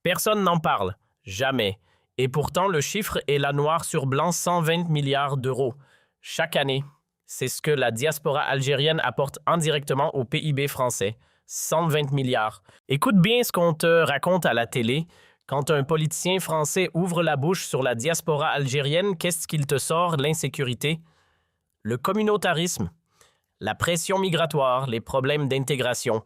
Personne n'en parle, jamais. Et pourtant, le chiffre est là noir sur blanc, 120 milliards d'euros. Chaque année, c'est ce que la diaspora algérienne apporte indirectement au PIB français. 120 milliards. Écoute bien ce qu'on te raconte à la télé. Quand un politicien français ouvre la bouche sur la diaspora algérienne, qu'est-ce qu'il te sort? L'insécurité, le communautarisme, la pression migratoire, les problèmes d'intégration.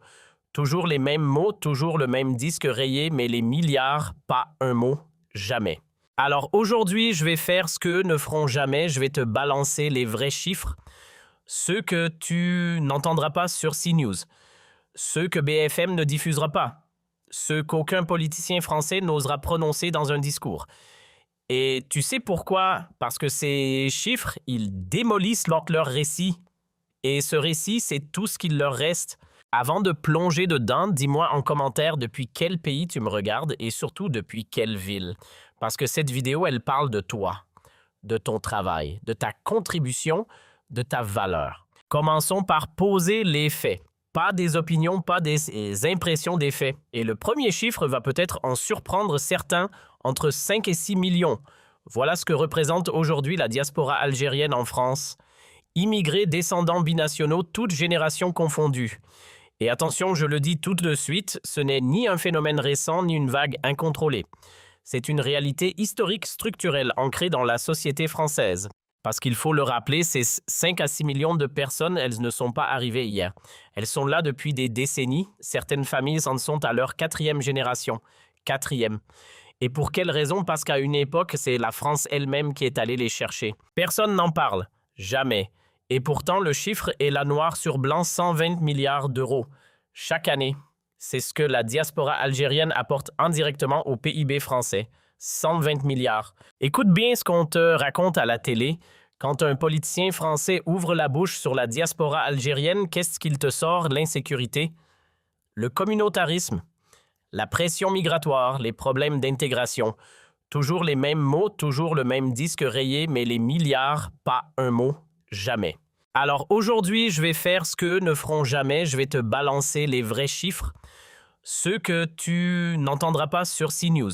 Toujours les mêmes mots, toujours le même disque rayé, mais les milliards, pas un mot, jamais. Alors aujourd'hui, je vais faire ce qu'eux ne feront jamais, je vais te balancer les vrais chiffres, ceux que tu n'entendras pas sur CNews, ceux que BFM ne diffusera pas, ceux qu'aucun politicien français n'osera prononcer dans un discours. Et tu sais pourquoi? Parce que ces chiffres, ils démolissent leur récit. Et ce récit, c'est tout ce qu'il leur reste. Avant de plonger dedans, dis-moi en commentaire depuis quel pays tu me regardes et surtout depuis quelle ville. Parce que cette vidéo, elle parle de toi, de ton travail, de ta contribution, de ta valeur. Commençons par poser les faits. Pas des opinions, pas des impressions des faits. Et le premier chiffre va peut-être en surprendre certains, entre 5 et 6 millions. Voilà ce que représente aujourd'hui la diaspora algérienne en France. Immigrés, descendants binationaux, toutes générations confondues. Et attention, je le dis tout de suite, ce n'est ni un phénomène récent, ni une vague incontrôlée. C'est une réalité historique structurelle ancrée dans la société française. Parce qu'il faut le rappeler, ces 5 à 6 millions de personnes, elles ne sont pas arrivées hier. Elles sont là depuis des décennies. Certaines familles en sont à leur 4e génération. 4e. Et pour quelle raison? Parce qu'à une époque, c'est la France elle-même qui est allée les chercher. Personne n'en parle. Jamais. Et pourtant, le chiffre est là noir sur blanc, 120 milliards d'euros. Chaque année. C'est ce que la diaspora algérienne apporte indirectement au PIB français. 120 milliards. Écoute bien ce qu'on te raconte à la télé. Quand un politicien français ouvre la bouche sur la diaspora algérienne, qu'est-ce qu'il te sort? L'insécurité, le communautarisme, la pression migratoire, les problèmes d'intégration. Toujours les mêmes mots, toujours le même disque rayé, mais les milliards, pas un mot, jamais. Alors aujourd'hui, je vais faire ce qu'eux ne feront jamais, je vais te balancer les vrais chiffres, ceux que tu n'entendras pas sur CNews.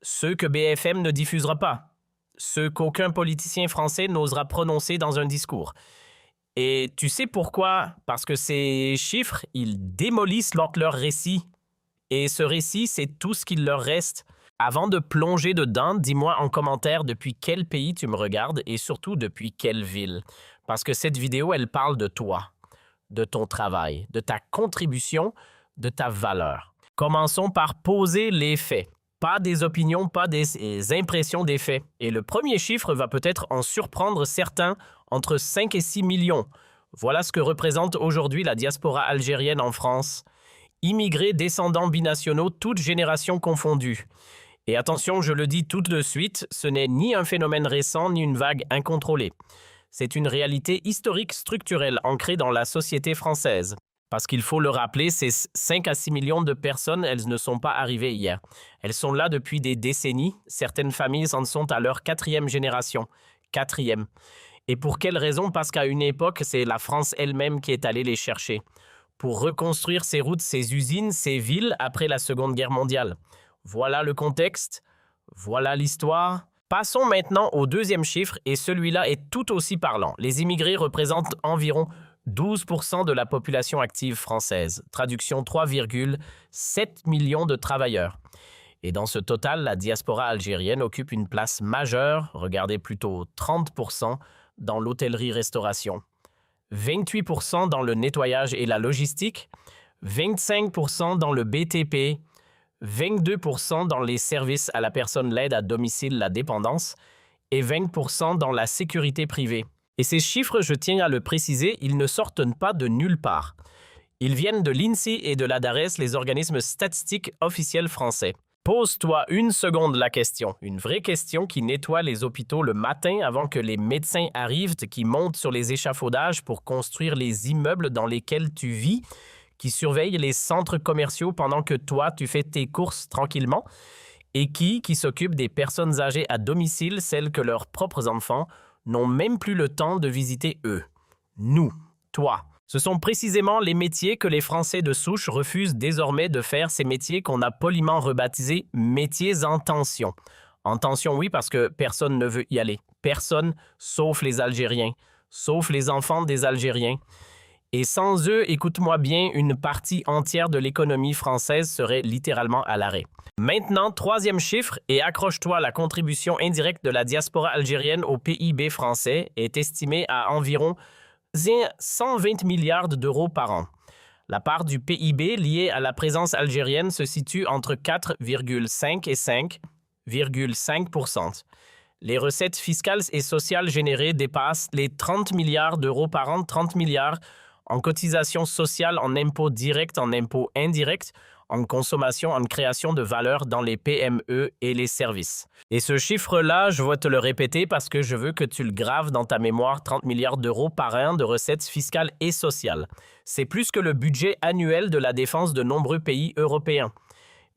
Ceux que BFM ne diffusera pas, ceux qu'aucun politicien français n'osera prononcer dans un discours. Et tu sais pourquoi? Parce que ces chiffres, ils démolissent leur récit. Et ce récit, c'est tout ce qu'il leur reste. Avant de plonger dedans, dis-moi en commentaire depuis quel pays tu me regardes et surtout depuis quelle ville. Parce que cette vidéo, elle parle de toi, de ton travail, de ta contribution, de ta valeur. Commençons par poser les faits. Pas des opinions, pas des impressions des faits. Et le premier chiffre va peut-être en surprendre certains, entre 5 et 6 millions. Voilà ce que représente aujourd'hui la diaspora algérienne en France. Immigrés, descendants binationaux, toutes générations confondues. Et attention, je le dis tout de suite, ce n'est ni un phénomène récent, ni une vague incontrôlée. C'est une réalité historique structurelle ancrée dans la société française. Parce qu'il faut le rappeler, ces 5 à 6 millions de personnes, elles ne sont pas arrivées hier. Elles sont là depuis des décennies. Certaines familles en sont à leur 4e génération. 4e. Et pour quelle raison? Parce qu'à une époque, c'est la France elle-même qui est allée les chercher. Pour reconstruire ses routes, ses usines, ses villes après la Seconde Guerre mondiale. Voilà le contexte. Voilà l'histoire. Passons maintenant au deuxième chiffre, et celui-là est tout aussi parlant. Les immigrés représentent environ 12% de la population active française. Traduction 3,7 millions de travailleurs. Et dans ce total, la diaspora algérienne occupe une place majeure, regardez plutôt 30%, dans l'hôtellerie-restauration, 28% dans le nettoyage et la logistique, 25% dans le BTP, 22% dans les services à la personne, l'aide à domicile, la dépendance, et 20% dans la sécurité privée. Et ces chiffres, je tiens à le préciser, ils ne sortent pas de nulle part. Ils viennent de l'INSEE et de la DARES, les organismes statistiques officiels français. Pose-toi une seconde la question, une vraie question qui nettoie les hôpitaux le matin avant que les médecins arrivent, qui montent sur les échafaudages pour construire les immeubles dans lesquels tu vis, qui surveillent les centres commerciaux pendant que toi, tu fais tes courses tranquillement, et qui s'occupe des personnes âgées à domicile, celles que leurs propres enfants n'ont même plus le temps de visiter eux. Nous, toi. Ce sont précisément les métiers que les Français de souche refusent désormais de faire, ces métiers qu'on a poliment rebaptisés métiers en tension. En tension, oui, parce que personne ne veut y aller. Personne, sauf les Algériens, sauf les enfants des Algériens. Et sans eux, écoute-moi bien, une partie entière de l'économie française serait littéralement à l'arrêt. Maintenant, troisième chiffre, et accroche-toi, la contribution indirecte de la diaspora algérienne au PIB français est estimée à environ 120 milliards d'euros par an. La part du PIB liée à la présence algérienne se situe entre 4,5 et 5,5%. Les recettes fiscales et sociales générées dépassent les 30 milliards d'euros par an, 30 milliards en cotisations sociales, en impôts directs, en impôts indirects, en consommation, en création de valeur dans les PME et les services. Et ce chiffre-là, je vais te le répéter parce que je veux que tu le graves dans ta mémoire, 30 milliards d'euros par an de recettes fiscales et sociales. C'est plus que le budget annuel de la défense de nombreux pays européens.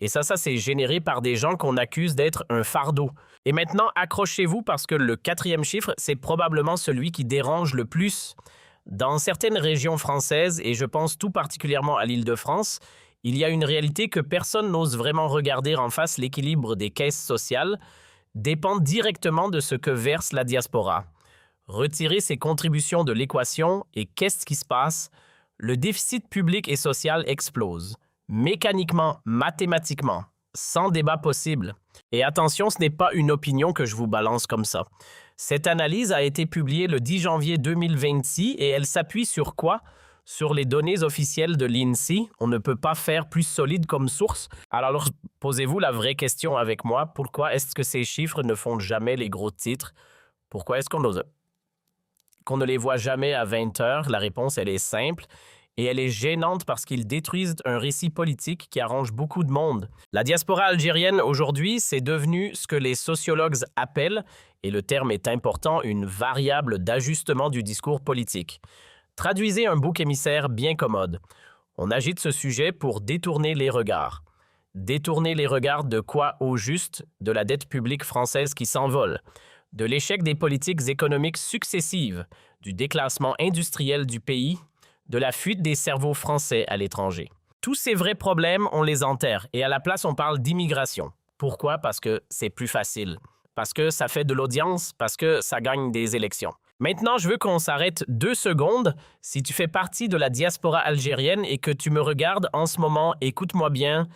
Et ça c'est généré par des gens qu'on accuse d'être un fardeau. Et maintenant, accrochez-vous parce que le quatrième chiffre, c'est probablement celui qui dérange le plus. Dans certaines régions françaises, et je pense tout particulièrement à l'Île-de-France, il y a une réalité que personne n'ose vraiment regarder en face. L'équilibre des caisses sociales dépend directement de ce que verse la diaspora. Retirer ses contributions de l'équation et qu'est-ce qui se passe? Le déficit public et social explose. Mécaniquement, mathématiquement, sans débat possible. Et attention, ce n'est pas une opinion que je vous balance comme ça. Cette analyse a été publiée le 10 janvier 2026 et elle s'appuie sur quoi? Sur les données officielles de l'INSEE. On ne peut pas faire plus solide comme source. Alors, posez-vous la vraie question avec moi. Pourquoi est-ce que ces chiffres ne font jamais les gros titres? Pourquoi est-ce qu'on ne les voit jamais à 20 heures? La réponse, elle est simple. Et elle est gênante parce qu'ils détruisent un récit politique qui arrange beaucoup de monde. La diaspora algérienne aujourd'hui, c'est devenu ce que les sociologues appellent, et le terme est important, une variable d'ajustement du discours politique. Traduisez un bouc émissaire bien commode. On agite ce sujet pour détourner les regards. Détourner les regards de quoi au juste? De la dette publique française qui s'envole, de l'échec des politiques économiques successives, du déclassement industriel du pays, de la fuite des cerveaux français à l'étranger. Tous ces vrais problèmes, on les enterre et à la place, on parle d'immigration. Pourquoi? Parce que c'est plus facile. Parce que ça fait de l'audience, parce que ça gagne des élections. Maintenant, je veux qu'on s'arrête 2 secondes. Si tu fais partie de la diaspora algérienne et que tu me regardes en ce moment, écoute-moi bien,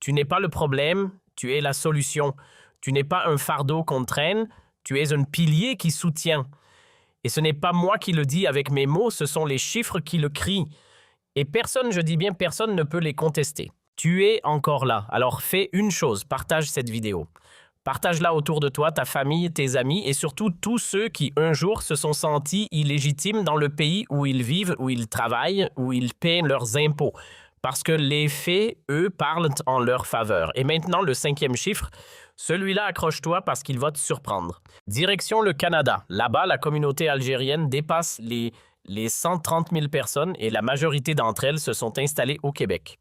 tu n'es pas le problème, tu es la solution. Tu n'es pas un fardeau qu'on traîne, tu es un pilier qui soutient. Et ce n'est pas moi qui le dis avec mes mots, ce sont les chiffres qui le crient. Et personne, je dis bien personne, ne peut les contester. Tu es encore là. Alors fais une chose, partage cette vidéo. Partage-la autour de toi, ta famille, tes amis et surtout tous ceux qui un jour se sont sentis illégitimes dans le pays où ils vivent, où ils travaillent, où ils paient leurs impôts. Parce que les faits, eux, parlent en leur faveur. Et maintenant, le 5e chiffre, celui-là, accroche-toi parce qu'il va te surprendre. Direction le Canada. Là-bas, la communauté algérienne dépasse les 130 000 personnes et la majorité d'entre elles se sont installées au Québec.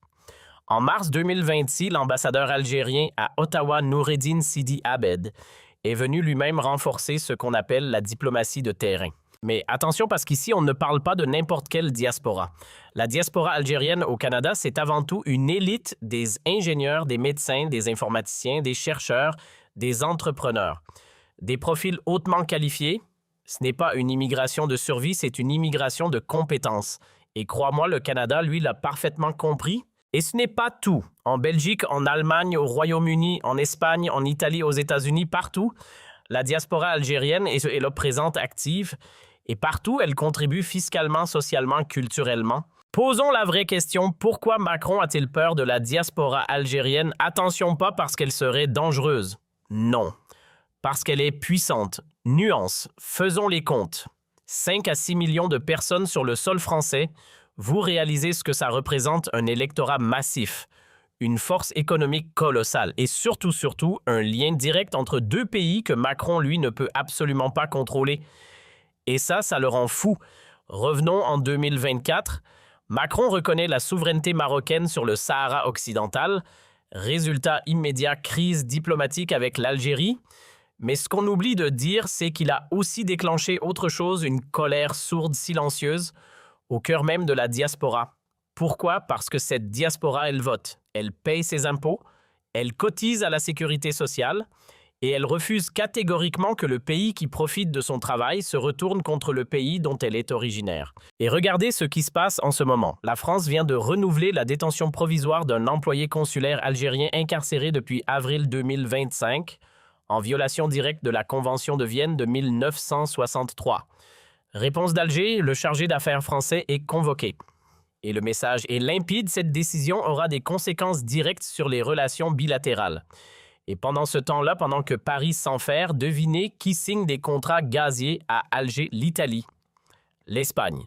En mars 2026, l'ambassadeur algérien à Ottawa, Noureddine Sidi Abed, est venu lui-même renforcer ce qu'on appelle la diplomatie de terrain. Mais attention parce qu'ici, on ne parle pas de n'importe quelle diaspora. La diaspora algérienne au Canada, c'est avant tout une élite des ingénieurs, des médecins, des informaticiens, des chercheurs, des entrepreneurs. Des profils hautement qualifiés. Ce n'est pas une immigration de survie, c'est une immigration de compétences. Et crois-moi, le Canada, lui, l'a parfaitement compris. Et ce n'est pas tout. En Belgique, en Allemagne, au Royaume-Uni, en Espagne, en Italie, aux États-Unis, partout, la diaspora algérienne est là présente, active. Et partout, elle contribue fiscalement, socialement, culturellement. Posons la vraie question, pourquoi Macron a-t-il peur de la diaspora algérienne? Attention, pas parce qu'elle serait dangereuse. Non. Parce qu'elle est puissante. Nuance. Faisons les comptes. 5 à 6 millions de personnes sur le sol français. Vous réalisez ce que ça représente, un électorat massif. Une force économique colossale. Et surtout, un lien direct entre 2 pays que Macron, lui, ne peut absolument pas contrôler. Et ça le rend fou. Revenons en 2024. Macron reconnaît la souveraineté marocaine sur le Sahara occidental. Résultat immédiat, crise diplomatique avec l'Algérie. Mais ce qu'on oublie de dire, c'est qu'il a aussi déclenché autre chose, une colère sourde, silencieuse, au cœur même de la diaspora. Pourquoi? Parce que cette diaspora, elle vote, elle paye ses impôts, elle cotise à la sécurité sociale et elle refuse catégoriquement que le pays qui profite de son travail se retourne contre le pays dont elle est originaire. Et regardez ce qui se passe en ce moment. La France vient de renouveler la détention provisoire d'un employé consulaire algérien incarcéré depuis avril 2025, en violation directe de la Convention de Vienne de 1963. Réponse d'Alger, le chargé d'affaires français est convoqué. Et le message est limpide, cette décision aura des conséquences directes sur les relations bilatérales. Et pendant ce temps-là, pendant que Paris s'enferre, devinez qui signe des contrats gaziers à Alger, l'Italie, l'Espagne.